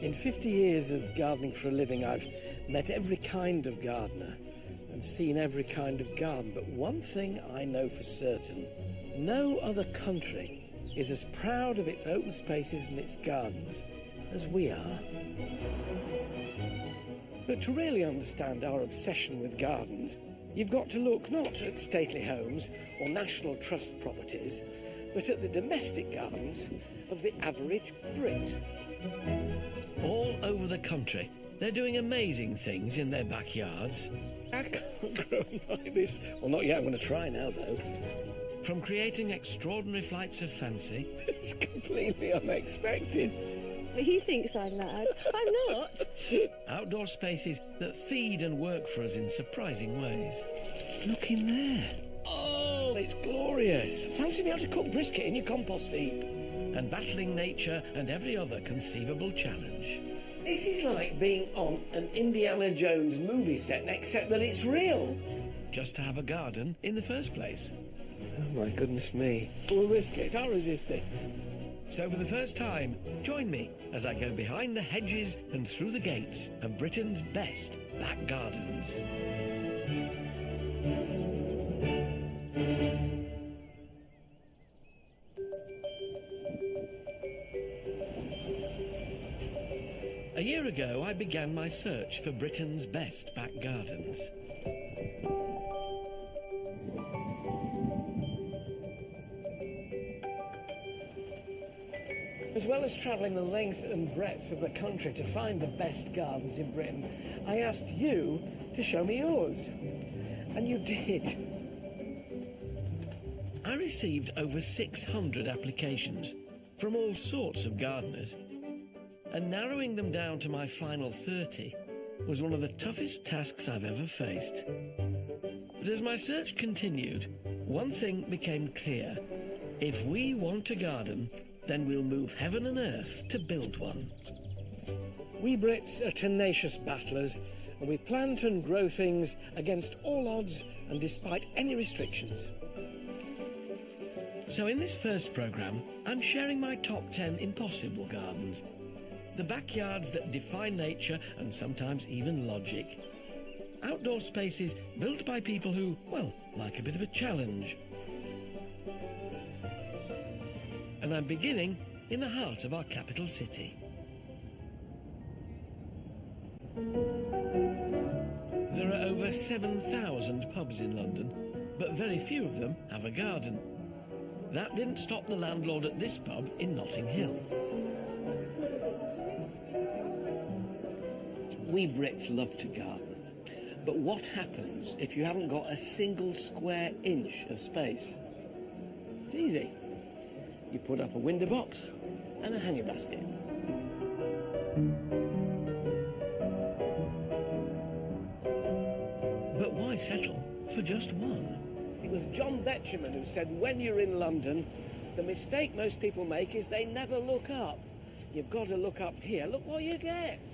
In 50 years of gardening for a living, I've met every kind of gardener and seen every kind of garden. But one thing I know for certain, no other country is as proud of its open spaces and its gardens as we are. But to really understand our obsession with gardens, you've got to look not at stately homes or National Trust properties, but at the domestic gardens of the average Brit. All over the country, they're doing amazing things in their backyards. I can't grow like this. Well, not yet. I'm going to try now, though. From creating extraordinary flights of fancy. It's completely unexpected. He thinks I'm mad. I'm not. Outdoor spaces that feed and work for us in surprising ways. Look in there. Oh, it's glorious. Fancy me how to cook brisket in your compost heap. And battling nature and every other conceivable challenge. This is like being on an Indiana Jones movie set, except that it's real. Just to have a garden in the first place. Oh my goodness me. Full of risk, can't resist it. So for the first time, join me as I go behind the hedges and through the gates of Britain's best back gardens. A year ago, I began my search for Britain's best back gardens. As well as travelling the length and breadth of the country to find the best gardens in Britain, I asked you to show me yours. And you did. I received over 600 applications from all sorts of gardeners, and narrowing them down to my final 30 was one of the toughest tasks I've ever faced. But as my search continued, one thing became clear. If we want a garden, then we'll move heaven and earth to build one. We Brits are tenacious battlers, and we plant and grow things against all odds and despite any restrictions. So in this first programme, I'm sharing my top 10 impossible gardens. The backyards that defy nature and sometimes even logic. Outdoor spaces built by people who, well, like a bit of a challenge. And I'm beginning in the heart of our capital city. There are over 7,000 pubs in London, but very few of them have a garden. That didn't stop the landlord at this pub in Notting Hill. We Brits love to garden, but what happens if you haven't got a single square inch of space? It's easy. You put up a window box and a hanger basket. But why settle for just one? It was John Betjeman who said, when you're in London, the mistake most people make is they never look up. You've got to look up here. Look what you get.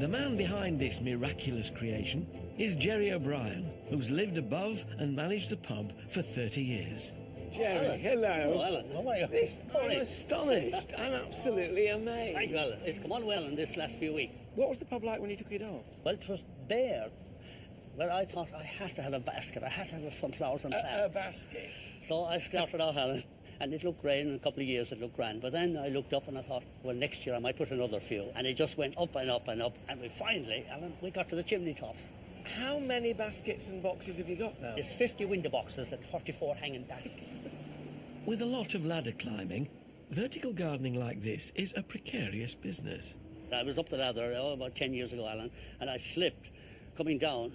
The man behind this miraculous creation is Jerry O'Brien, who's lived above and managed the pub for 30 years. Jerry, hello. Oh, Alan, how are you? I'm astonished. I'm absolutely amazed. Thank you, Alan. It's come on well in this last few weeks. What was the pub like when you took it on? Well, it was bare, but I thought I had to have a basket. I had to have some flowers and plants. A basket. So I started out, Alan, and it looked great. In a couple of years, it looked grand. But then I looked up and I thought, well, next year I might put another few. And it just went up and up and up. And we finally, Alan, we got to the chimney tops. How many baskets and boxes have you got now? It's 50 window boxes and 44 hanging baskets. With a lot of ladder climbing, vertical gardening like this is a precarious business. I was up the ladder about 10 years ago, Alan, and I slipped coming down.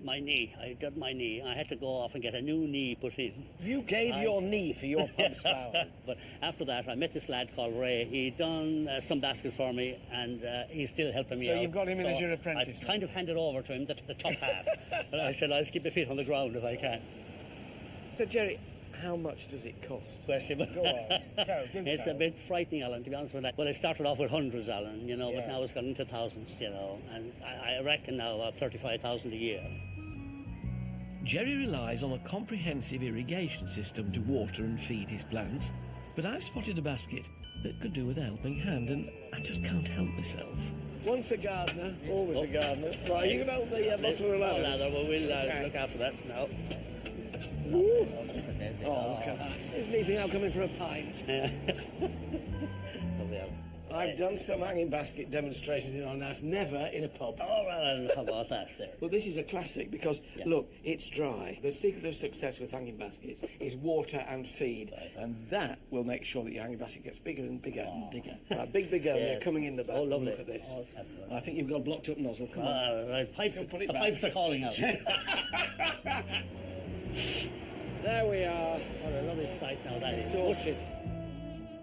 My knee, I did my knee. I had to go off and get a new knee put in. You gave your knee for your pub's flower. But after that, I met this lad called Ray. He'd done some baskets for me, and he's still helping me out. So you've got him in as your apprentice? I kind of handed over to him the top half. But I said, I'll keep my feet on the ground if I can. So, Jerry, how much does it cost? Question. Go on. It's a bit frightening, Alan, to be honest with you. Well, I started off with hundreds, Alan, you know, Yeah. but now it's gone into thousands, you know, and I reckon now 35,000 a year. Jerry relies on a comprehensive irrigation system to water and feed his plants, but I've spotted a basket that could do with a helping hand, and I just can't help myself. Once a gardener, always a gardener. Right, you can hold the bottle of Oh, leather. lather, well, we'll Okay. look after that now. Ooh. There's it. Oh, look at that. Isn't he now coming for a pint? Lovely, Alan. I've done some hanging basket demonstrations in our life, never in a pub. Oh, well, how about that there? Well, this is a classic because, Yeah. look, it's dry. The secret of success with hanging baskets is water and feed, and that will make sure that your hanging basket gets bigger and bigger and bigger. Big begonia Yes. coming in the back. Oh, lovely. Look at this. Oh, it's happening. I think you've got a blocked up nozzle. Come on. Right, pipes, Still put it the back. pipes are calling out. There we are, What a lovely sight now that is. sorted.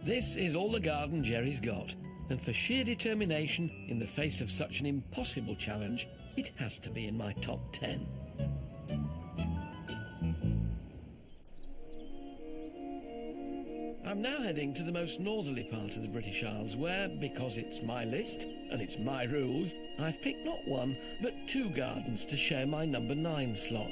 This is all the garden Jerry's got, and for sheer determination in the face of such an impossible challenge, it has to be in my top 10. I'm now heading to the most northerly part of the British Isles where, because it's my list and it's my rules, I've picked not one but 2 gardens to share my number 9 slot.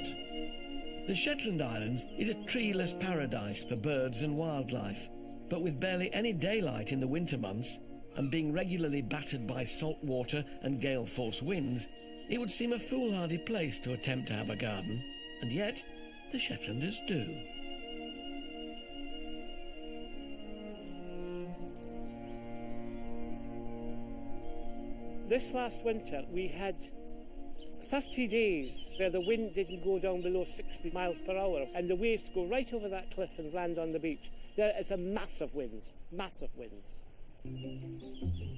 The Shetland Islands is a treeless paradise for birds and wildlife, but with barely any daylight in the winter months and being regularly battered by salt water and gale force winds, it would seem a foolhardy place to attempt to have a garden, and yet the Shetlanders do. This last winter we had 30 days where the wind didn't go down below 60 miles per hour and the waves go right over that cliff and land on the beach. There is a massive winds.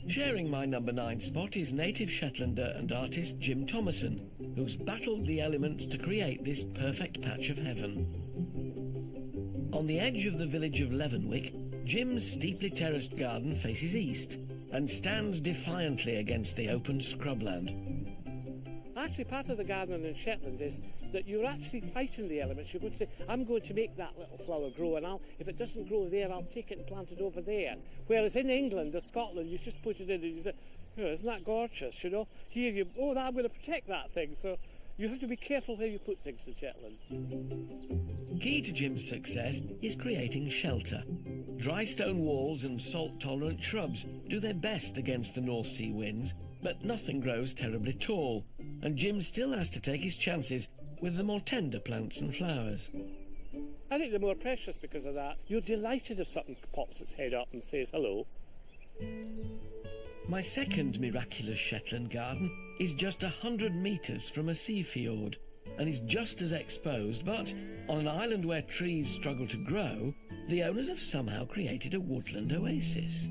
Sharing my number 9 spot is native Shetlander and artist Jim Thomason, who's battled the elements to create this perfect patch of heaven. On the edge of the village of Leavenwick, Jim's steeply terraced garden faces east and stands defiantly against the open scrubland. Actually, part of the gardening in Shetland is that you're actually fighting the elements. You're going to say, I'm going to make that little flower grow, and if it doesn't grow there, I'll take it and plant it over there. Whereas in England or Scotland, you just put it in and you say, oh, isn't that gorgeous, you know? Here you, I'm going to protect that thing. So you have to be careful where you put things in Shetland. Key to Jim's success is creating shelter. Dry stone walls and salt-tolerant shrubs do their best against the North Sea winds, but nothing grows terribly tall, and Jim still has to take his chances with the more tender plants and flowers. I think they're more precious because of that. You're delighted if something pops its head up and says hello. My second miraculous Shetland garden is just 100 metres from a sea fjord and is just as exposed, but on an island where trees struggle to grow, the owners have somehow created a woodland oasis.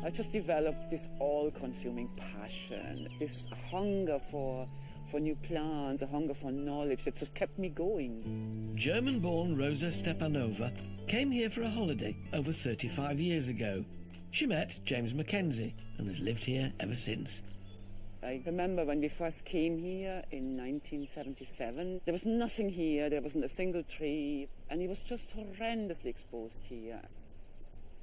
I just developed this all-consuming passion, this hunger for new plants, a hunger for knowledge that just kept me going. German-born Rosa Stepanova came here for a holiday over 35 years ago. She met James Mackenzie and has lived here ever since. I remember when we first came here in 1977, there was nothing here, there wasn't a single tree, and it was just horrendously exposed here.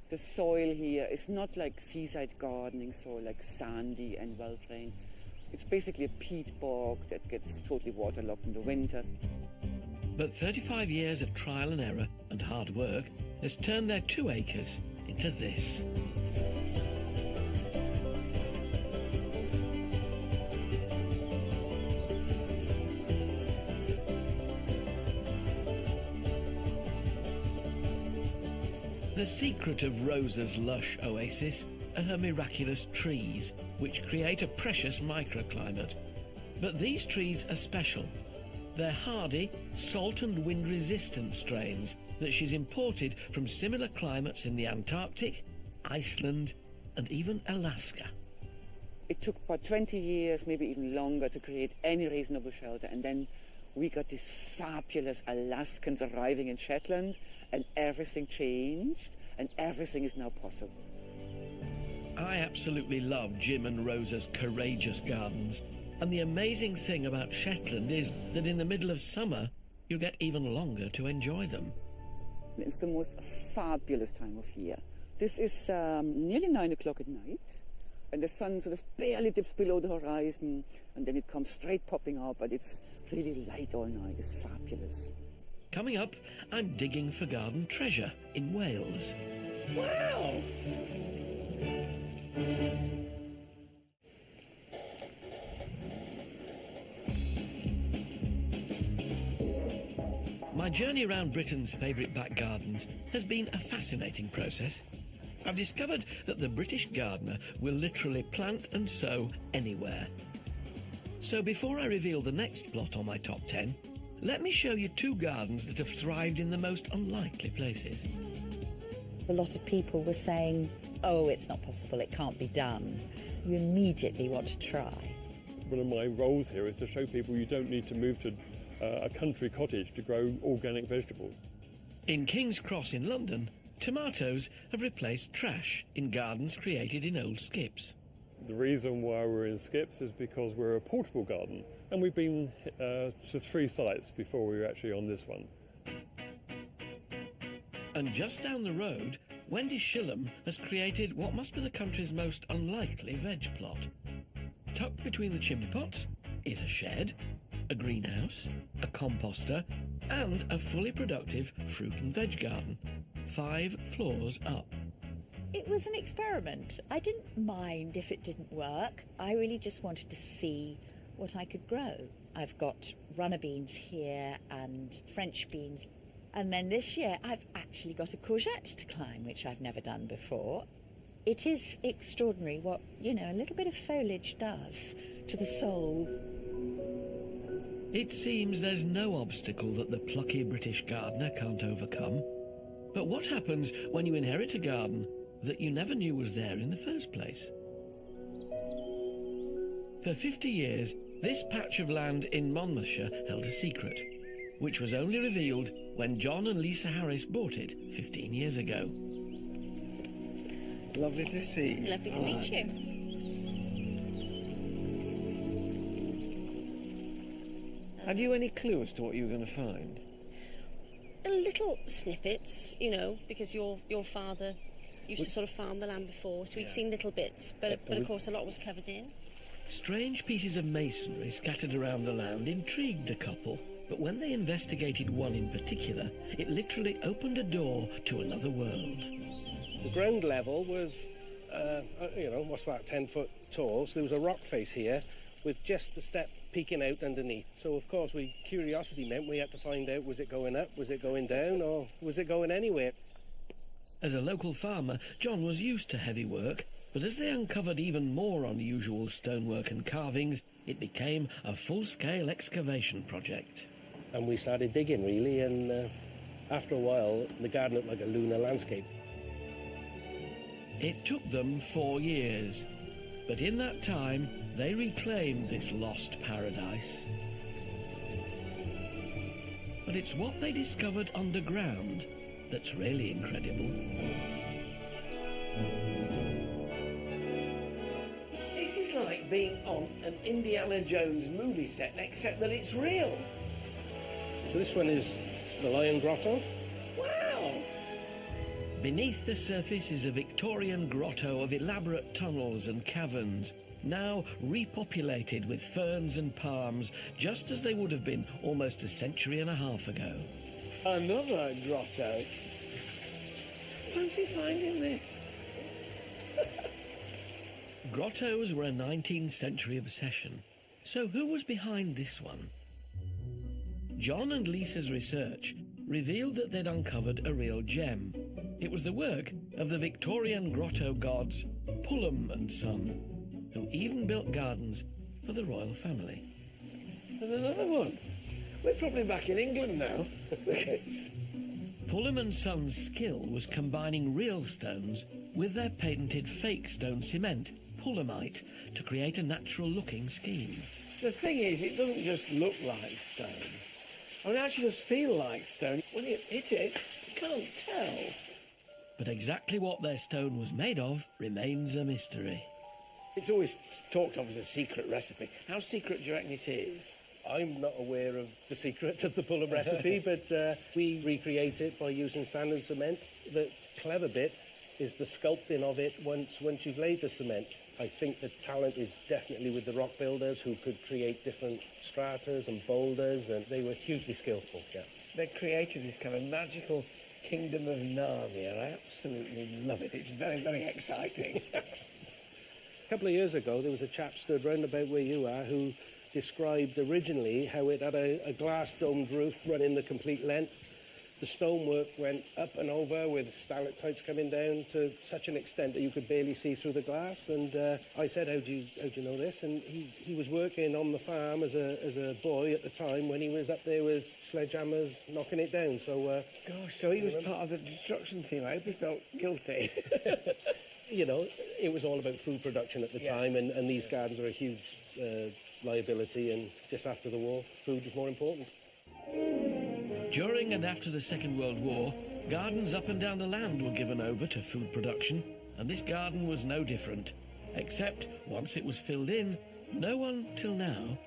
The soil here is not like seaside gardening soil, like sandy and well-drained. It's basically a peat bog that gets totally waterlogged in the winter. But 35 years of trial and error and hard work has turned their 2 acres into this. The secret of Rosa's lush oasis are her miraculous trees, which create a precious microclimate. But these trees are special. They're hardy, salt and wind-resistant strains that she's imported from similar climates in the Antarctic, Iceland, and even Alaska. It took about 20 years, maybe even longer, to create any reasonable shelter, and then we got these fabulous Alaskans arriving in Shetland, and everything changed, and everything is now possible. I absolutely love Jim and Rosa's courageous gardens, and the amazing thing about Shetland is that in the middle of summer, you get even longer to enjoy them. It's the most fabulous time of year. This is nearly 9 o'clock at night, and the sun sort of barely dips below the horizon, and then it comes straight popping up, but it's really light all night. It's fabulous. Coming up, I'm digging for garden treasure in Wales. Wow! My journey around Britain's favourite back gardens has been a fascinating process. I've discovered that the British gardener will literally plant and sow anywhere. So before I reveal the next plot on my top 10, let me show you 2 gardens that have thrived in the most unlikely places. A lot of people were saying, oh, it's not possible, it can't be done. You immediately want to try. One of my roles here is to show people you don't need to move to a country cottage to grow organic vegetables. In King's Cross in London, tomatoes have replaced trash in gardens created in old skips. The reason why we're in skips is because we're a portable garden, and we've been to 3 sites before we were actually on this one. And just down the road, Wendy Shillham has created what must be the country's most unlikely veg plot. Tucked between the chimney pots is a shed, a greenhouse, a composter, and a fully productive fruit and veg garden, 5 floors up. It was an experiment. I didn't mind if it didn't work. I really just wanted to see what I could grow. I've got runner beans here and French beans. And then this year I've actually got a courgette to climb, which I've never done before. It is extraordinary what, a little bit of foliage does to the soul. It seems there's no obstacle that the plucky British gardener can't overcome. But what happens when you inherit a garden that you never knew was there in the first place? For 50 years, this patch of land in Monmouthshire held a secret, which was only revealed when John and Lisa Harris bought it 15 years ago. Lovely to see you. Lovely to meet you. Had you any clue as to what you were going to find? Little snippets, because your father used to sort of farm the land before, so we'd seen little bits, but of course a lot was covered in. Strange pieces of masonry scattered around the land intrigued a couple, but when they investigated one in particular, it literally opened a door to another world. The ground level was, 10 foot tall, so there was a rock face here with just the step peeking out underneath. So, of course, curiosity meant we had to find out, was it going up, was it going down, or was it going anywhere? As a local farmer, John was used to heavy work, but as they uncovered even more unusual stonework and carvings, it became a full-scale excavation project. And we started digging, really, and after a while, the garden looked like a lunar landscape. It took them 4 years, but in that time, they reclaimed this lost paradise. But it's what they discovered underground that's really incredible. This is like being on an Indiana Jones movie set, except that it's real. So this one is the Lion Grotto. Wow! Beneath the surface is a Victorian grotto of elaborate tunnels and caverns, now repopulated with ferns and palms, just as they would have been almost a century and a half ago. Another grotto. Fancy finding this. Grottos were a 19th century obsession. So who was behind this one? John and Lisa's research revealed that they'd uncovered a real gem. It was the work of the Victorian grotto gods Pullum and Son, who even built gardens for the royal family. And another one. We're probably back in England now. Pullum and Son's skill was combining real stones with their patented fake stone cement, Pullumite, to create a natural-looking scheme. The thing is, it doesn't just look like stone. It actually does feel like stone. When you hit it, you can't tell. But exactly what their stone was made of remains a mystery. It's always talked of as a secret recipe. How secret do you reckon it is? I'm not aware of the secret of the Pullum recipe, but we recreate it by using sand and cement. The clever bit is the sculpting of it once you've laid the cement. I think the talent is definitely with the rock builders who could create different stratas and boulders, and they were hugely skillful, yeah. They created this kind of magical kingdom of Narnia. I absolutely love it. It's very, very exciting. A couple of years ago, there was a chap stood round about where you are who described originally how it had a glass domed roof running the complete length. The stonework went up and over with stalactites coming down to such an extent that you could barely see through the glass. And I said, how do you know this? And he was working on the farm as a boy at the time when he was up there with sledgehammers knocking it down. So, gosh, so he was part of the destruction team. I hope he felt guilty. You know, it was all about food production at the time, and these gardens were a huge liability, and just after the war, food was more important. During and after the Second World War, gardens up and down the land were given over to food production, and this garden was no different. Except, once it was filled in, no one, till now,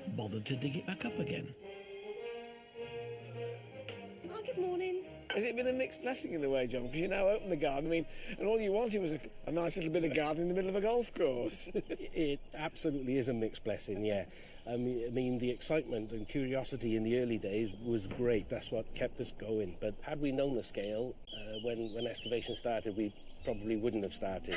bothered to dig it back up again. Oh, good morning. Has it been a mixed blessing in a way, John? Because you now open the garden, I mean, and all you wanted was a nice little bit of garden in the middle of a golf course. It absolutely is a mixed blessing, yeah. I mean, the excitement and curiosity in the early days was great. That's what kept us going. But had we known the scale, when excavation started, we probably wouldn't have started.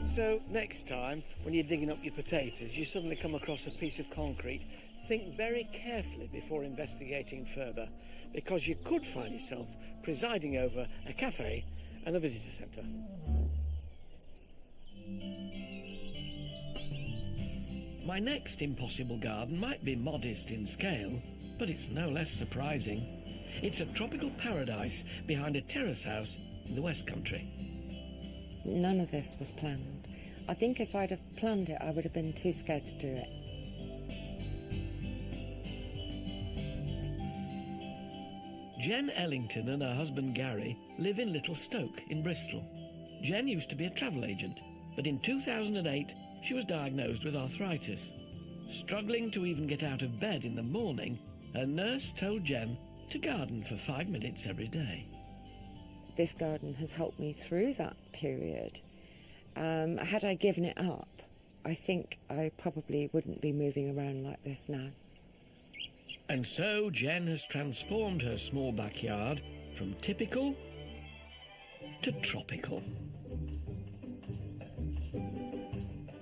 So, next time, when you're digging up your potatoes, you suddenly come across a piece of concrete, think very carefully before investigating further, because you could find yourself presiding over a cafe and a visitor centre. My next impossible garden might be modest in scale, but it's no less surprising. It's a tropical paradise behind a terrace house in the West Country. None of this was planned. I think if I'd have planned it, I would have been too scared to do it. Jen Ellington and her husband Gary live in Little Stoke in Bristol. Jen used to be a travel agent, but in 2008 she was diagnosed with arthritis. Struggling to even get out of bed in the morning, her nurse told Jen to garden for 5 minutes every day. This garden has helped me through that period. Had I given it up, I think I probably wouldn't be moving around like this now. And so Jen has transformed her small backyard from typical to tropical.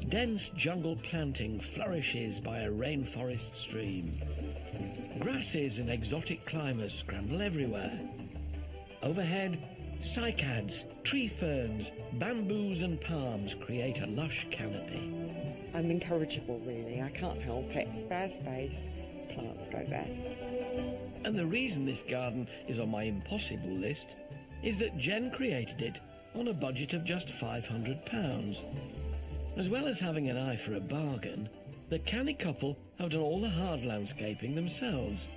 Dense jungle planting flourishes by a rainforest stream. Grasses and exotic climbers scramble everywhere. Overhead, cycads, tree ferns, bamboos and palms create a lush canopy. I'm incorrigible, really. I can't help it. Spare space, plants go there. And the reason this garden is on my impossible list is that Jen created it on a budget of just £500. As well as having an eye for a bargain, the canny couple have done all the hard landscaping themselves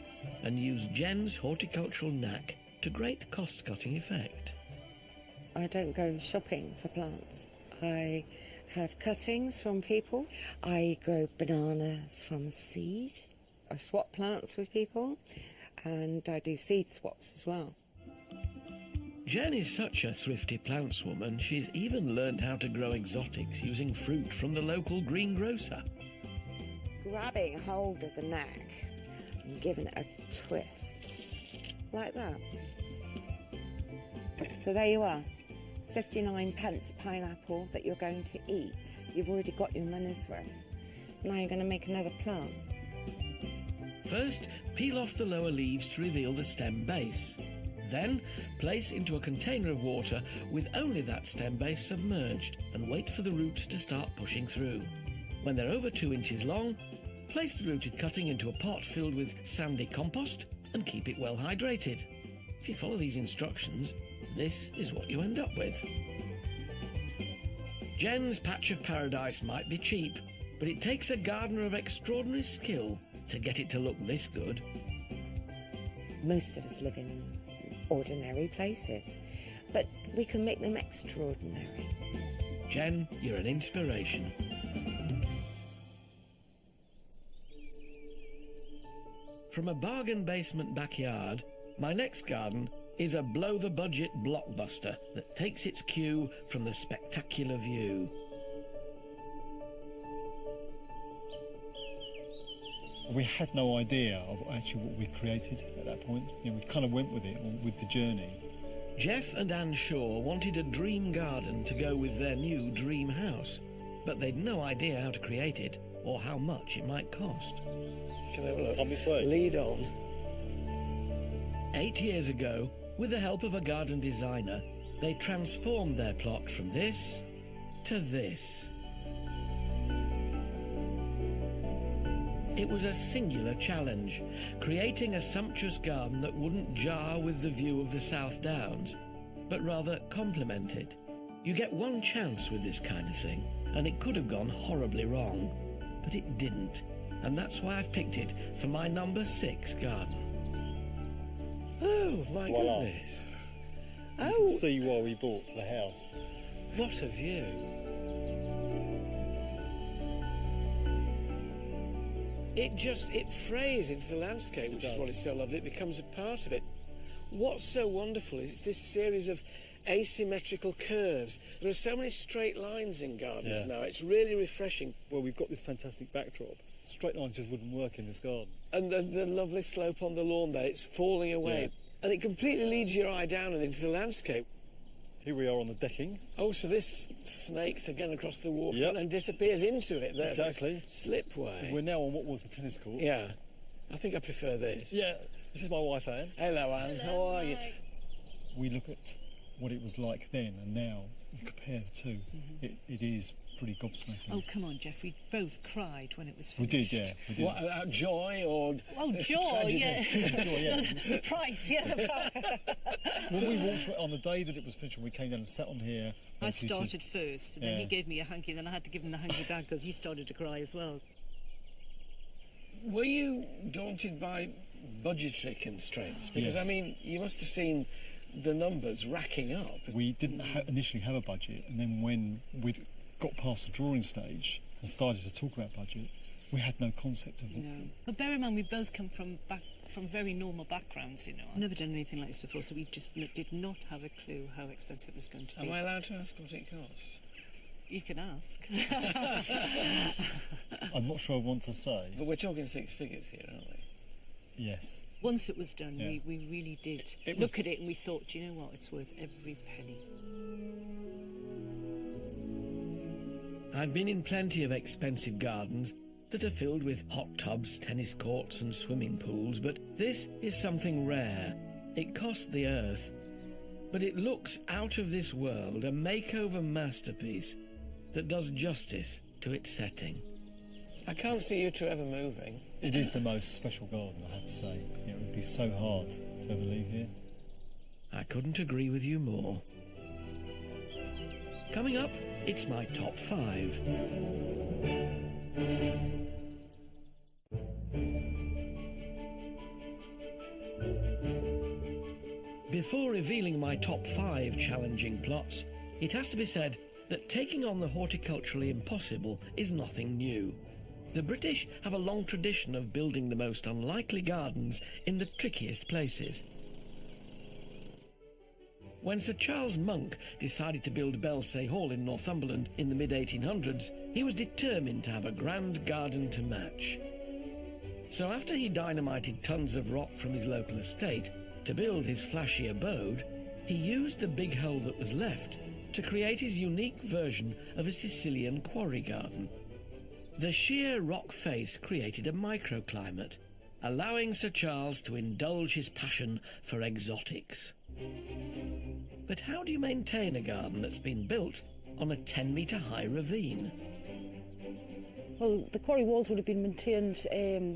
and used Jen's horticultural knack to great cost-cutting effect. I don't go shopping for plants. I have cuttings from people. I grow bananas from seed. I swap plants with people, and I do seed swaps as well. Jen is such a thrifty plantswoman, she's even learned how to grow exotics using fruit from the local greengrocer. Grabbing hold of the neck and giving it a twist, like that. So there you are, 59p pineapple that you're going to eat. You've already got your money's worth. Now you're going to make another plant. First, peel off the lower leaves to reveal the stem base. Then, place into a container of water with only that stem base submerged and wait for the roots to start pushing through. When they're over 2 inches long, place the rooted cutting into a pot filled with sandy compost and keep it well hydrated. If you follow these instructions, this is what you end up with. Jen's patch of paradise might be cheap, but it takes a gardener of extraordinary skill to get it to look this good. Most of us live in ordinary places, but we can make them extraordinary. Jen, you're an inspiration. From a bargain basement backyard, my next garden is a blow-the-budget blockbuster that takes its cue from the spectacular view. We had no idea of actually what we created at that point. You know, we kind of went with it, with the journey. Jeff and Anne Shaw wanted a dream garden to go with their new dream house, but they'd no idea how to create it or how much it might cost. Can I have a look? Come this way. Lead on. 8 years ago, with the help of a garden designer, they transformed their plot from this to this. It was a singular challenge, creating a sumptuous garden that wouldn't jar with the view of the South Downs, but rather complement it. You get one chance with this kind of thing, and it could have gone horribly wrong, but it didn't, and that's why I've picked it for my number 6 garden. Oh, my Voila. goodness. You can see why we bought the house. What a view. It frays into the landscape, which is what is so lovely. It becomes a part of it. What's so wonderful is it's this series of asymmetrical curves. There are so many straight lines in gardens now. It's really refreshing. Well, we've got this fantastic backdrop. Straight lines just wouldn't work in this garden. And the lovely slope on the lawn there, it's falling away. Yeah. And it completely leads your eye down and into the landscape. Here we are on the decking. Oh, so this snakes again across the waterfront and disappears into it there. Exactly. Slipway. We're now on what was the tennis court. Yeah. I think I prefer this. Yeah. This is my wife, Anne. Hello, Anne. How are you? We look at what it was like then and now, and compare the two. It is pretty gobsmacking. Oh, come on, Jeff. We both cried when it was We finished. did, yeah. We did. What, joy or Oh, joy, tragedy? yeah. Joy, yeah. The price, yeah, the price. When we walked on the day that it was finished, we came down and sat on here. I started first, and then Yeah. he gave me a hanky, then I had to give him the hanky back because he started to cry as well. Were you daunted by budgetary constraints? Because, Yes. I mean, you must have seen the numbers racking up. We didn't initially have a budget, and then when we'd got past the drawing stage and started to talk about budget, we had no concept of it. No. But bear in mind, we both come from very normal backgrounds, you know. I've never done anything like this before, so we just did not have a clue how expensive it was going to be. Am I allowed to ask what it cost? You can ask. I'm not sure I want to say. But we're talking 6 figures here, aren't we? Yes. Once it was done, Yeah. we really did It was- look at it and we thought, do you know what, it's worth every penny. I've been in plenty of expensive gardens that are filled with hot tubs, tennis courts and swimming pools, but this is something rare. It cost the earth, but it looks out of this world, a makeover masterpiece that does justice to its setting. I can't see you two ever moving. It is the most special garden, I have to say. It would be so hard to ever leave here. I couldn't agree with you more. Coming up, it's my top 5. Before revealing my top 5 challenging plots, it has to be said that taking on the horticulturally impossible is nothing new. The British have a long tradition of building the most unlikely gardens in the trickiest places. When Sir Charles Monk decided to build Belsay Hall in Northumberland in the mid-1800s, he was determined to have a grand garden to match. So after he dynamited tons of rock from his local estate to build his flashy abode, he used the big hole that was left to create his unique version of a Sicilian quarry garden. The sheer rock face created a microclimate, allowing Sir Charles to indulge his passion for exotics. But how do you maintain a garden that's been built on a 10-metre high ravine? Well, the quarry walls would have been maintained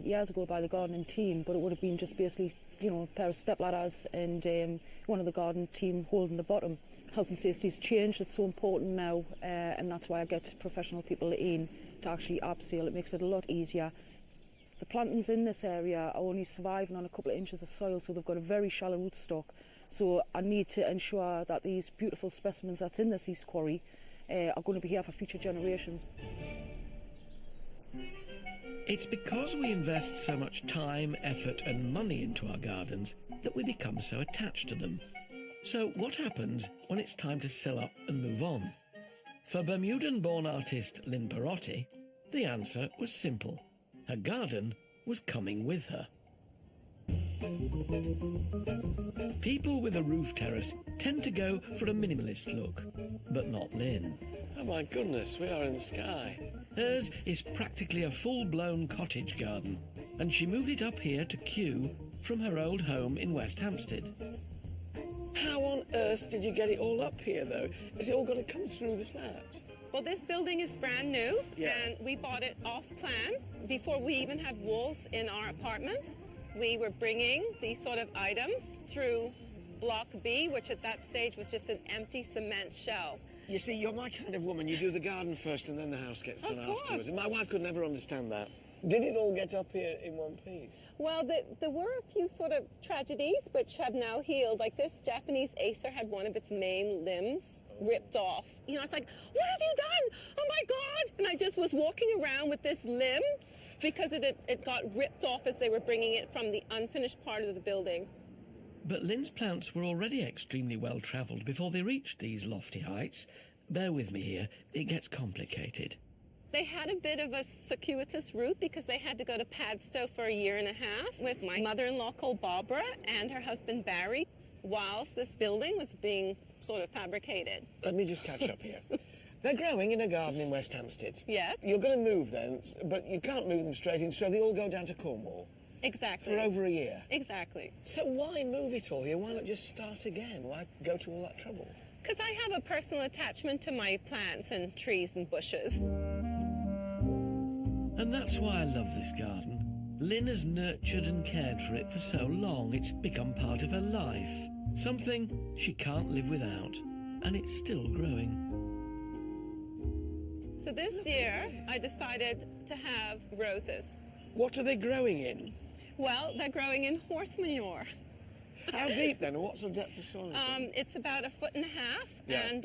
years ago by the gardening team, but it would have been just basically, you know, a pair of step ladders and one of the garden team holding the bottom. Health and safety's changed, it's so important now, and that's why I get professional people in to actually abseil. It makes it a lot easier. The plantings in this area are only surviving on a couple of inches of soil, so they've got a very shallow rootstock. So I need to ensure that these beautiful specimens that's in this East Quarry are going to be here for future generations. It's because we invest so much time, effort and money into our gardens that we become so attached to them. So what happens when it's time to sell up and move on? For Bermudan-born artist Lynn Perotti, the answer was simple. Her garden was coming with her. People with a roof terrace tend to go for a minimalist look, but not Lynn. Oh my goodness, we are in the sky. Hers is practically a full-blown cottage garden, and she moved it up here to Kew from her old home in West Hampstead. How on earth did you get it all up here, though? Has it all got to come through the flat? Well, this building is brand new, Yeah. and we bought it off plan before we even had walls in our apartment. We were bringing these sort of items through Block B, which at that stage was just an empty cement shell. You see, you're my kind of woman. You do the garden first and then the house gets done Of course. afterwards. And my wife could never understand that. Did it all get up here in one piece? Well, there were a few sort of tragedies which have now healed. Like this Japanese acer had one of its main limbs ripped off. You know, I was like, what have you done? Oh my God! And I just was walking around with this limb because it got ripped off as they were bringing it from the unfinished part of the building. But Lynn's plants were already extremely well travelled before they reached these lofty heights. Bear with me here, it gets complicated. They had a bit of a circuitous route because they had to go to Padstow for 1.5 years with my mother-in-law called Barbara and her husband Barry whilst this building was being sort of fabricated. Let me just catch up here. They're growing in a garden in West Hampstead. Yeah. You're going to move then, but you can't move them straight in, so they all go down to Cornwall. Exactly. For over a year. Exactly. So why move it all here? Why not just start again? Why go to all that trouble? Because I have a personal attachment to my plants and trees and bushes. And that's why I love this garden. Lynn has nurtured and cared for it for so long, it's become part of her life. Something she can't live without, and it's still growing. So this year, I decided to have roses. What are they growing in? Well, they're growing in horse manure. How deep then? What's the depth of soil? It's about 1.5 feet, Yeah. and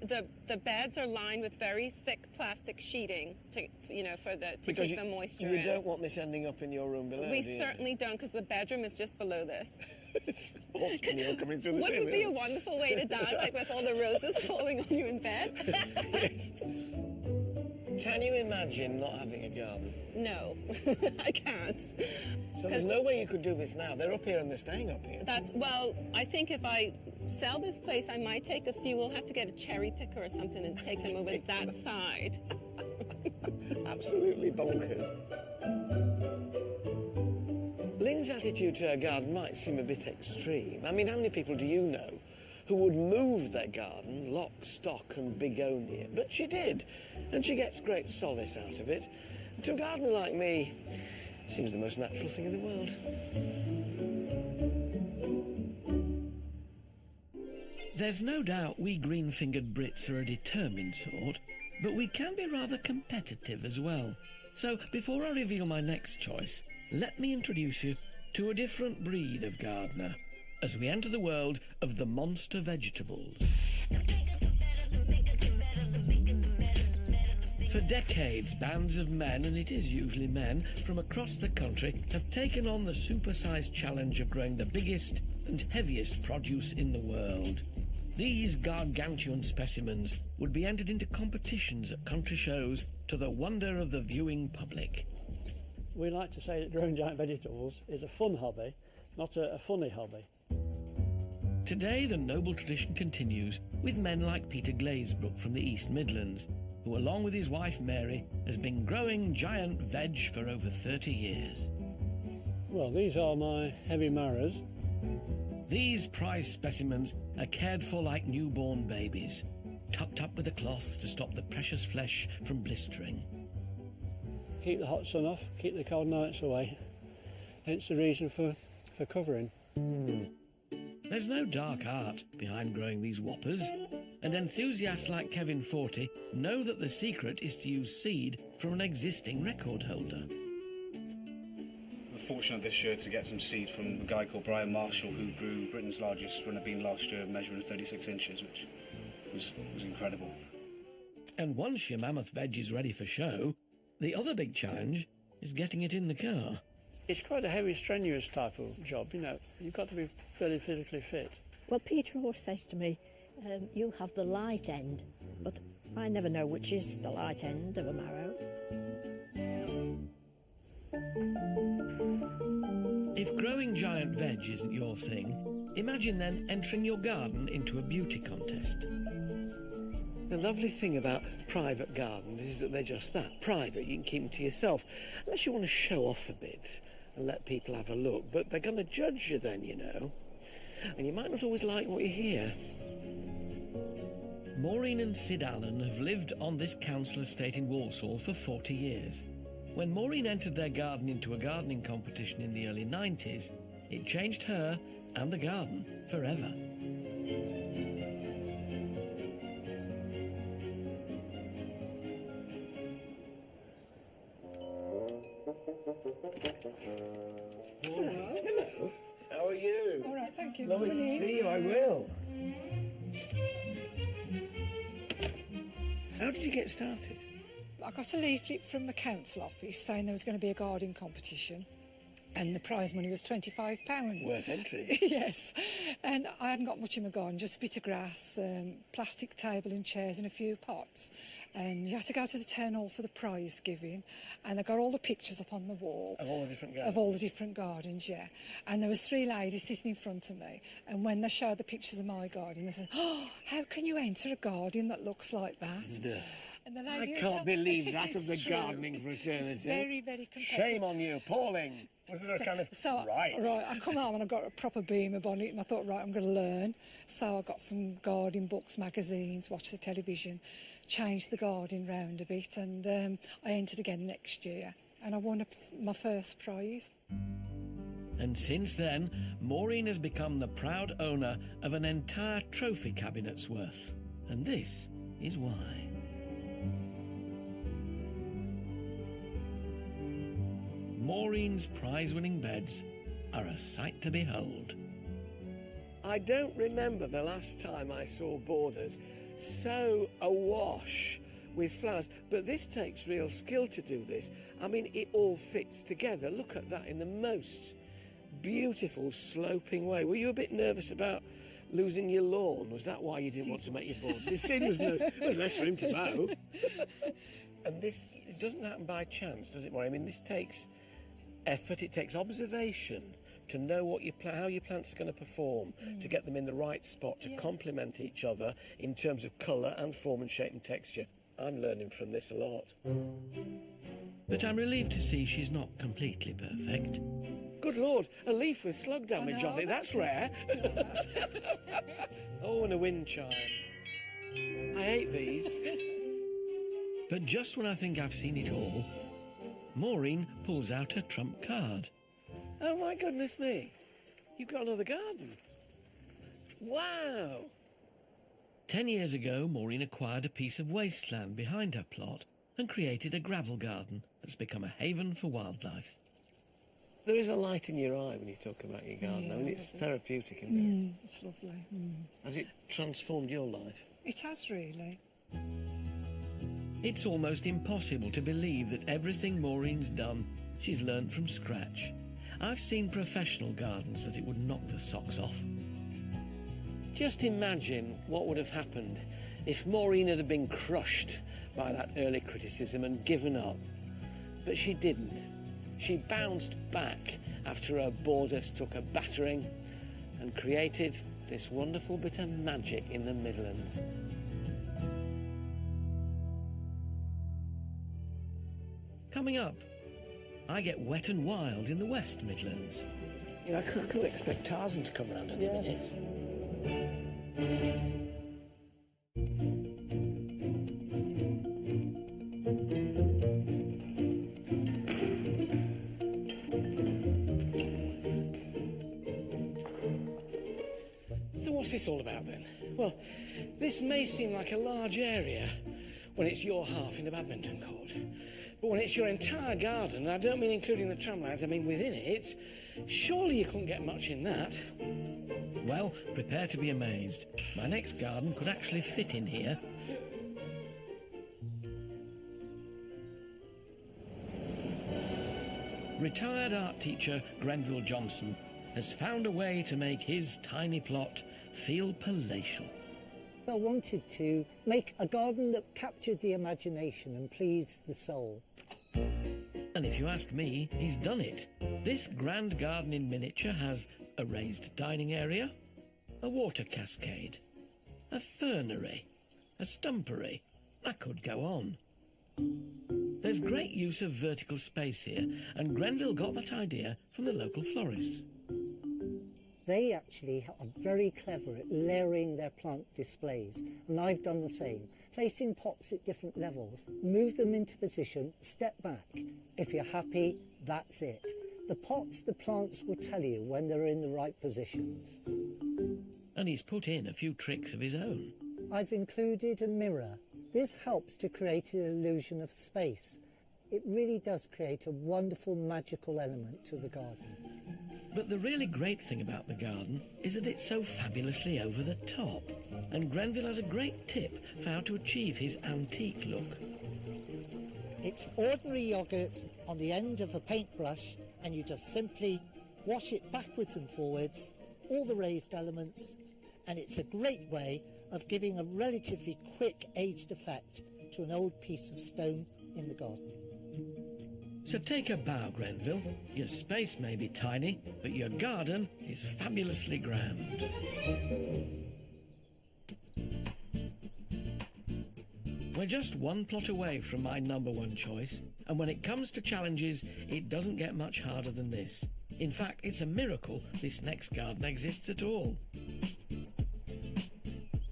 the beds are lined with very thick plastic sheeting to keep the moisture in. You don't want this ending up in your room below, We do you? certainly don't, because the bedroom is just below this. It's horse manure coming through the Wouldn't it ceiling. be a wonderful way to die, like with all the roses falling on you in bed? Can you imagine not having a garden? No, I can't. So there's no way you could do this now. They're up here and they're staying up here. Well, I think if I sell this place, I might take a few. We'll have to get a cherry picker or something and take them over that side. Absolutely bonkers. Lynn's attitude to her garden might seem a bit extreme. I mean, how many people do you know who would move their garden, lock, stock and begonia? But she did, and she gets great solace out of it. To a gardener like me, it seems the most natural thing in the world. There's no doubt we green-fingered Brits are a determined sort, but we can be rather competitive as well. So before I reveal my next choice, let me introduce you to a different breed of gardener as we enter the world of the monster vegetables. For decades, bands of men, and it is usually men, from across the country have taken on the supersized challenge of growing the biggest and heaviest produce in the world. These gargantuan specimens would be entered into competitions at country shows to the wonder of the viewing public. We like to say that growing giant vegetables is a fun hobby, not a funny hobby. Today, the noble tradition continues with men like Peter Glazebrook from the East Midlands, who, along with his wife Mary, has been growing giant veg for over 30 years. Well, these are my heavy maras. These prize specimens are cared for like newborn babies, tucked up with a cloth to stop the precious flesh from blistering. Keep the hot sun off, keep the cold nights away. Hence the reason for covering. There's no dark art behind growing these whoppers, and enthusiasts like Kevin Forty know that the secret is to use seed from an existing record holder. We're fortunate this year to get some seed from a guy called Brian Marshall, who grew Britain's largest runner bean last year, measuring 36 inches, which was incredible. And once your mammoth veg is ready for show, the other big challenge is getting it in the car. It's quite a heavy, strenuous type of job, you know. You've got to be fairly physically fit. Well, Peter always says to me, you have the light end, but I never know which is the light end of a marrow. If growing giant veg isn't your thing, imagine then entering your garden into a beauty contest. The lovely thing about private gardens is that they're just that, private. You can keep them to yourself, unless you want to show off a bit and let people have a look. But they're going to judge you then, you know, and you might not always like what you hear. Maureen and Sid Allen have lived on this council estate in Walsall for 40 years. When Maureen entered their garden into a gardening competition in the early 90s, it changed her and the garden forever. Hello. How are you? All right, thank you. Lovely to see you, I will. How did you get started? I got a leaflet from the council office saying there was going to be a garden competition and the prize money was £25. Worth entry. Yes. And I hadn't got much in my garden, just a bit of grass, plastic table and chairs and a few pots. And you had to go to the town hall for the prize giving. And they got all the pictures up on the wall. Of all the different gardens? Of all the different gardens, yeah. And there was 3 ladies sitting in front of me. And when they showed the pictures of my garden, they said, "Oh, how can you enter a garden that looks like that?" No. And the I lady can't believe that of It's the true. gardening fraternity. It's very, very competitive. Shame on you, appalling. Was there a kind of Right, I come home and I got a proper beamer bonnet and I thought, right, I'm going to learn. So I got some garden books, magazines, watched the television, changed the garden round a bit, and I entered again next year and I won my first prize. And since then, Maureen has become the proud owner of an entire trophy cabinet's worth. And this is why. Maureen's prize-winning beds are a sight to behold. I don't remember the last time I saw borders so awash with flowers, but this takes real skill to do this. I mean, it all fits together. Look at that in the most beautiful sloping way. Were you a bit nervous about losing your lawn? Was that why you didn't want to make your borders? Sid was nervous. There's less for him to mow. And this, it doesn't happen by chance, does it, Maureen? I mean, this takes effort, it takes observation to know what how your plants are going to perform, to get them in the right spot, to complement each other in terms of colour and form and shape and texture. I'm learning from this a lot. But I'm relieved to see she's not completely perfect. Good Lord, a leaf with slug damage on it, that's rare. Oh, and a wind chime. I hate these. But just when I think I've seen it all, Maureen pulls out her trump card. Oh my goodness me, you've got another garden. Wow. 10 years ago, Maureen acquired a piece of wasteland behind her plot and created a gravel garden that's become a haven for wildlife. There is a light in your eye when you talk about your garden. I mean, it's therapeutic, isn't it? It's lovely. Has it transformed your life? It has really. It's almost impossible to believe that everything Maureen's done, she's learned from scratch. I've seen professional gardens that it would knock the socks off. Just imagine what would have happened if Maureen had been crushed by that early criticism and given up. But she didn't. She bounced back after her borders took a battering and created this wonderful bit of magic in the Midlands. Coming up, I get wet and wild in the West Midlands. You know, I can't expect Tarzan to come round any minute. So what's this all about then? Well, this may seem like a large area when it's your half in a badminton court. But when it's your entire garden, and I don't mean including the tramlines, I mean within it, surely you couldn't get much in that. Well, prepare to be amazed. My next garden could actually fit in here. retired art teacher Grenville Johnson has found a way to make his tiny plot feel palatial. I wanted to make a garden that captured the imagination and pleased the soul. And if you ask me, he's done it. This grand garden in miniature has a raised dining area, a water cascade, a fernery, a stumpery. I could go on. There's great use of vertical space here, and Grenville got that idea from the local florists. They actually are very clever at layering their plant displays, and I've done the same. Placing pots at different levels, move them into position, step back. If you're happy, that's it. The pots, the plants will tell you when they're in the right positions. And he's put in a few tricks of his own. I've included a mirror. This helps to create an illusion of space. It really does create a wonderful magical element to the garden. But the really great thing about the garden is that it's so fabulously over the top. And Grenville has a great tip for how to achieve his antique look. It's ordinary yoghurt on the end of a paintbrush, and you just simply wash it backwards and forwards, all the raised elements, and it's a great way of giving a relatively quick aged effect to an old piece of stone in the garden. So take a bow, Grenville. Your space may be tiny, but your garden is fabulously grand. We're just one plot away from my #1 choice, and when it comes to challenges, it doesn't get much harder than this. In fact, it's a miracle this next garden exists at all.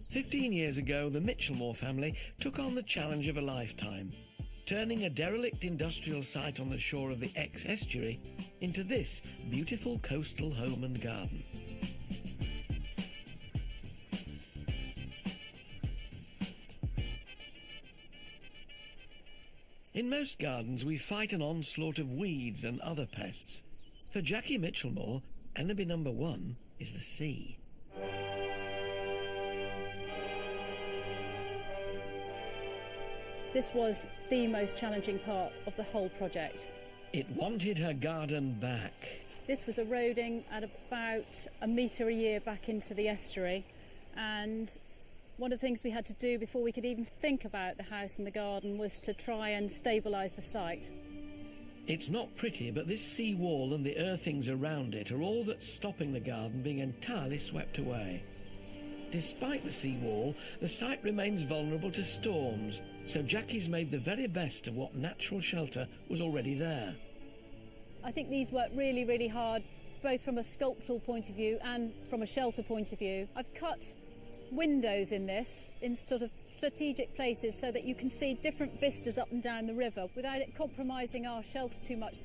15 years ago, the Mitchellmore family took on the challenge of a lifetime, turning a derelict industrial site on the shore of the Exe-estuary into this beautiful coastal home and garden. In most gardens, we fight an onslaught of weeds and other pests. For Jackie Mitchellmore, enemy #1 is the sea. This was the most challenging part of the whole project. It wanted her garden back. This was eroding at about a metre a year back into the estuary, and one of the things we had to do before we could even think about the house and the garden was to try and stabilise the site. It's not pretty, but this sea wall and the earthings around it are all that's stopping the garden being entirely swept away. Despite the sea wall, the site remains vulnerable to storms, so Jackie's made the very best of what natural shelter was already there. I think these worked really, really hard, both from a sculptural point of view and from a shelter point of view. I've cut windows in this in sort of strategic places so that you can see different vistas up and down the river without it compromising our shelter too much.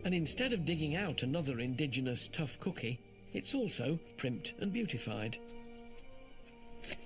And instead of digging out another indigenous tough cookie, it's also primped and beautified.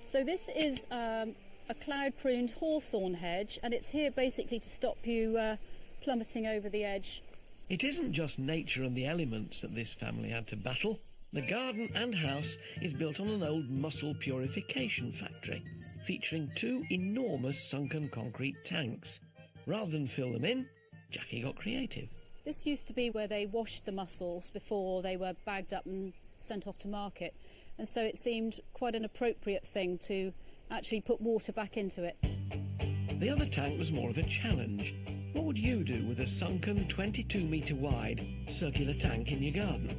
So this is a cloud-pruned hawthorn hedge, and it's here basically to stop you plummeting over the edge. It isn't just nature and the elements that this family had to battle. The garden and house is built on an old mussel purification factory, featuring 2 enormous sunken concrete tanks. Rather than fill them in, Jackie got creative. This used to be where they washed the mussels before they were bagged up and sent off to market, and so it seemed quite an appropriate thing to actually put water back into it. The other tank was more of a challenge. What would you do with a sunken 22-metre wide circular tank in your garden?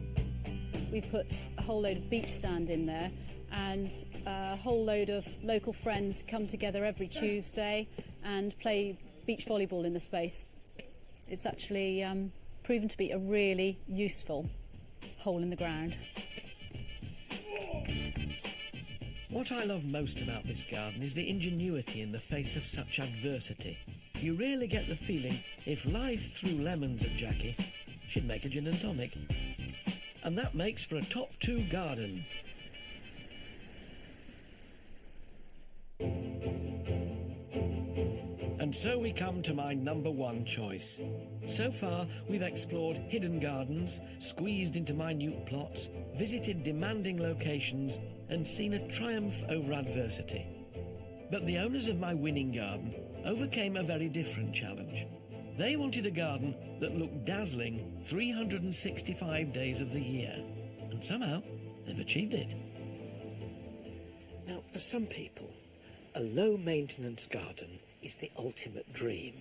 We put a whole load of beach sand in there, and a whole load of local friends come together every Tuesday and play beach volleyball in the space. It's actually proven to be a really useful hole in the ground. What I love most about this garden is the ingenuity in the face of such adversity. You really get the feeling if life threw lemons at Jackie, she'd make a gin and tonic. And that makes for a top 2 garden. And so we come to my #1 choice. So far, we've explored hidden gardens, squeezed into minute plots, visited demanding locations, and seen a triumph over adversity. But the owners of my winning garden overcame a very different challenge. They wanted a garden that looked dazzling 365 days of the year, and somehow they've achieved it. Now, for some people, a low-maintenance garden is the ultimate dream.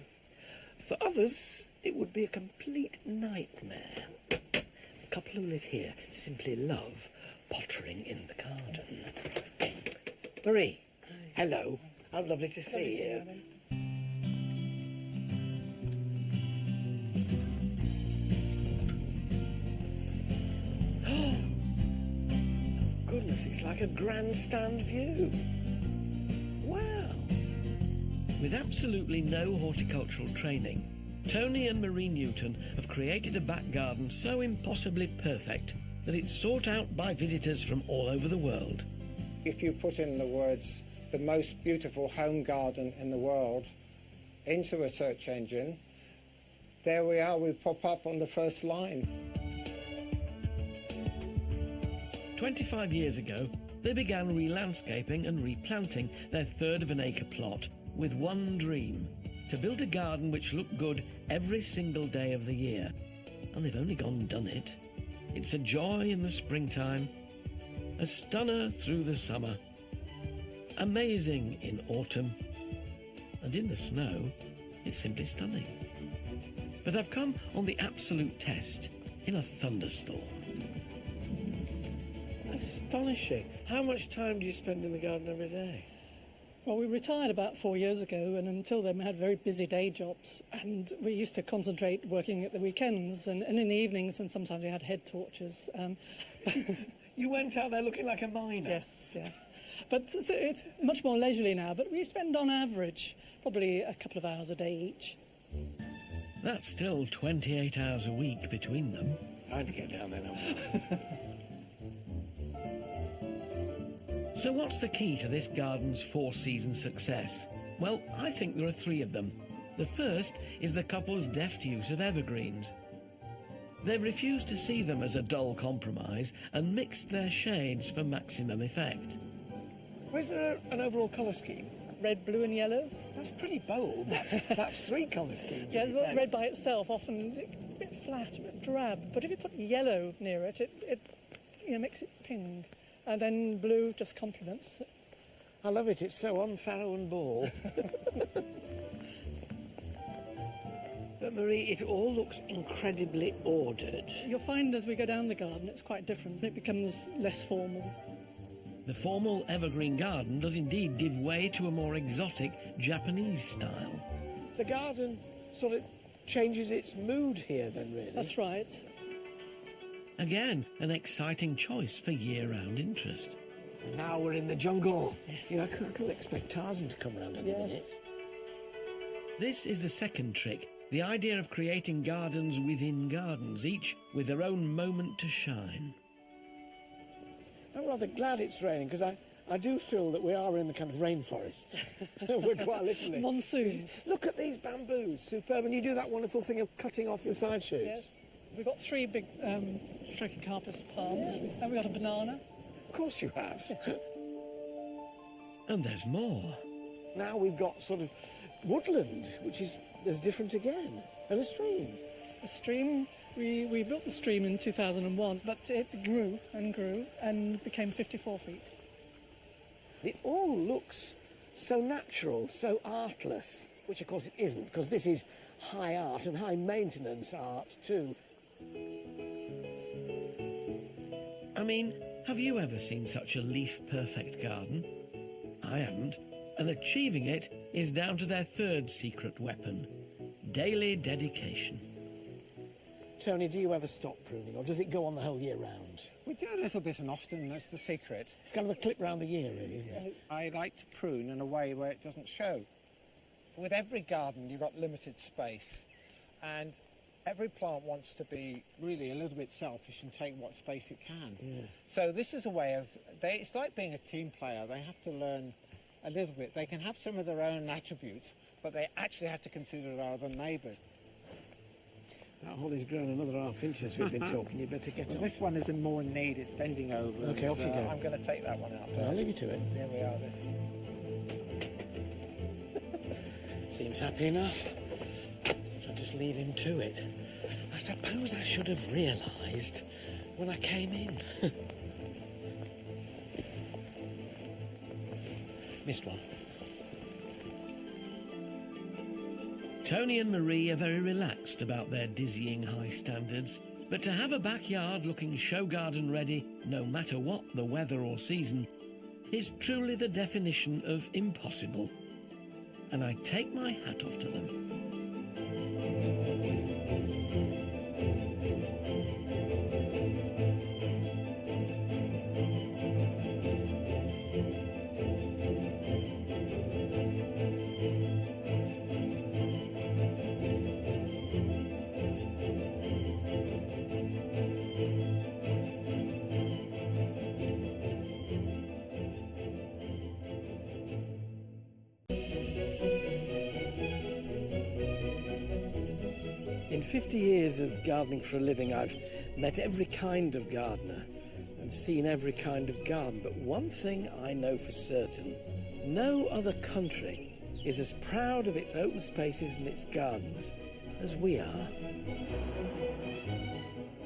For others, it would be a complete nightmare. The couple who live here simply love pottering in the garden. Marie, hello. How lovely to see you. Goodness, it's like a grandstand view. Wow. With absolutely no horticultural training, Tony and Marie Newton have created a back garden so impossibly perfect that it's sought out by visitors from all over the world. If you put in the words, the most beautiful home garden in the world, into a search engine, there we are, we pop up on the first line. 25 years ago, they began re-landscaping and replanting their third of an acre plot with one dream: to build a garden which looked good every single day of the year. And they've only gone and done it. It's a joy in the springtime, a stunner through the summer, amazing in autumn, and in the snow, it's simply stunning. But I've come on the absolute test in a thunderstorm. Astonishing. How much time do you spend in the garden every day? Well, we retired about 4 years ago, and until then we had very busy day jobs, and we used to concentrate working at the weekends and in the evenings, and sometimes we had head torches. You went out there looking like a miner? Yes, yeah. But so it's much more leisurely now, but we spend on average probably a couple of hours a day each. That's still 28 hours a week between them. I had to get down there now. So what's the key to this garden's four-season success? Well, I think there are three of them. The first is the couple's deft use of evergreens. They've refused to see them as a dull compromise and mixed their shades for maximum effect. Is there an overall colour scheme? Red, blue and yellow. That's pretty bold. That's three colour schemes. Yeah, well, red by itself often it's a bit flat, a bit drab, but if you put yellow near it, it makes it ping. And then blue just complements it. I love it. It's so on Farrow and Ball. But Marie, it all looks incredibly ordered. You'll find as we go down the garden, it's quite different. It becomes less formal. The formal evergreen garden does indeed give way to a more exotic Japanese style. The garden sort of changes its mood here then, really. That's right. Again, an exciting choice for year-round interest. Now we're in the jungle. Yes. You know, I couldn't expect Tarzan to come around any minute. This is the second trick, the idea of creating gardens within gardens, each with their own moment to shine. I'm rather glad it's raining, because I do feel that we are in the kind of rainforest. We're quite literally. Monsoon. Look at these bamboos, superb. And you do that wonderful thing of cutting off the side shoots. Yes. We've got three big Trachycarpus palms, and we've got a banana. Of course you have. And there's more. Now we've got sort of woodland, which is different again, and a stream. A stream, we built the stream in 2001, but it grew and became 54 feet. It all looks so natural, so artless, which of course it isn't, because this is high art and high maintenance art too. I mean, have you ever seen such a leaf-perfect garden? I haven't, and achieving it is down to their third secret weapon: daily dedication. Tony, do you ever stop pruning, or does it go on the whole year round? We do a little bit and often, that's the secret. It's kind of a clip round the year, really, isn't it? I like to prune in a way where it doesn't show. With every garden, you've got limited space, and every plant wants to be really a little bit selfish and take what space it can. Yeah. So this is a way of, it's like being a team player. They have to learn a little bit. They can have some of their own attributes, but they actually have to consider their other neighbours. That Holly's grown another ½ inch as we've been talking. You better get on. This one is in more need. It's bending over. Okay, off you go. I'm going to take that one out. I'll leave you to it. There we are then. Seems happy enough. Trying just leave him to it. I suppose I should have realised when I came in. Missed one. Tony and Marie are very relaxed about their dizzying high standards, but to have a backyard looking show garden ready, no matter what the weather or season, is truly the definition of impossible. And I take my hat off to them. In 50 years of gardening for a living, I've met every kind of gardener and seen every kind of garden. But one thing I know for certain, no other country is as proud of its open spaces and its gardens as we are.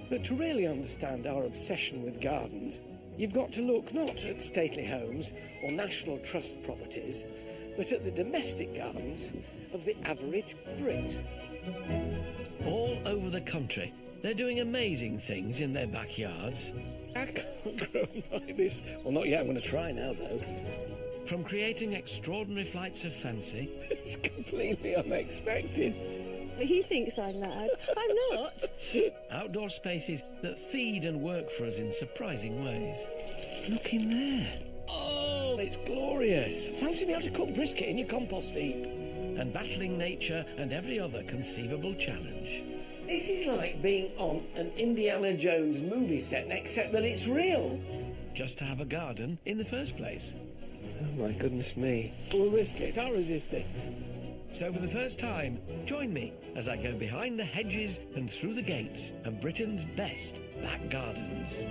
But to really understand our obsession with gardens, you've got to look not at stately homes or National Trust properties, but at the domestic gardens of the average Brit. All over the country, they're doing amazing things in their backyards. I can't grow like this. Well, not yet. I'm going to try now, though. From creating extraordinary flights of fancy... It's completely unexpected. He thinks I'm mad. I'm not. Outdoor spaces that feed and work for us in surprising ways. Look in there. Oh, it's glorious. Fancy me how to cook brisket in your compost heap. And battling nature and every other conceivable challenge. This is like being on an Indiana Jones movie set, except that it's real. Just to have a garden in the first place. Oh my goodness me. Full of brisket, I'll resist it. So for the first time, join me as I go behind the hedges and through the gates of Britain's best back gardens.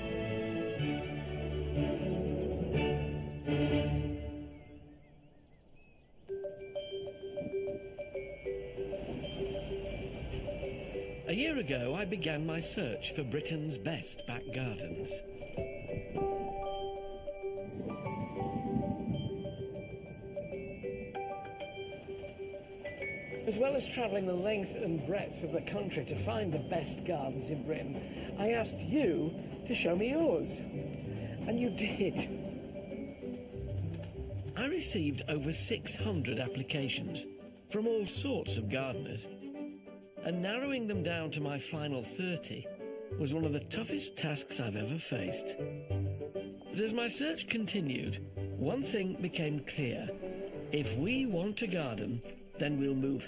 A year ago, I began my search for Britain's best back gardens. As well as travelling the length and breadth of the country to find the best gardens in Britain, I asked you to show me yours. And you did. I received over 600 applications from all sorts of gardeners, and narrowing them down to my final 30 was one of the toughest tasks I've ever faced. But as my search continued, one thing became clear. If we want a garden, then we'll move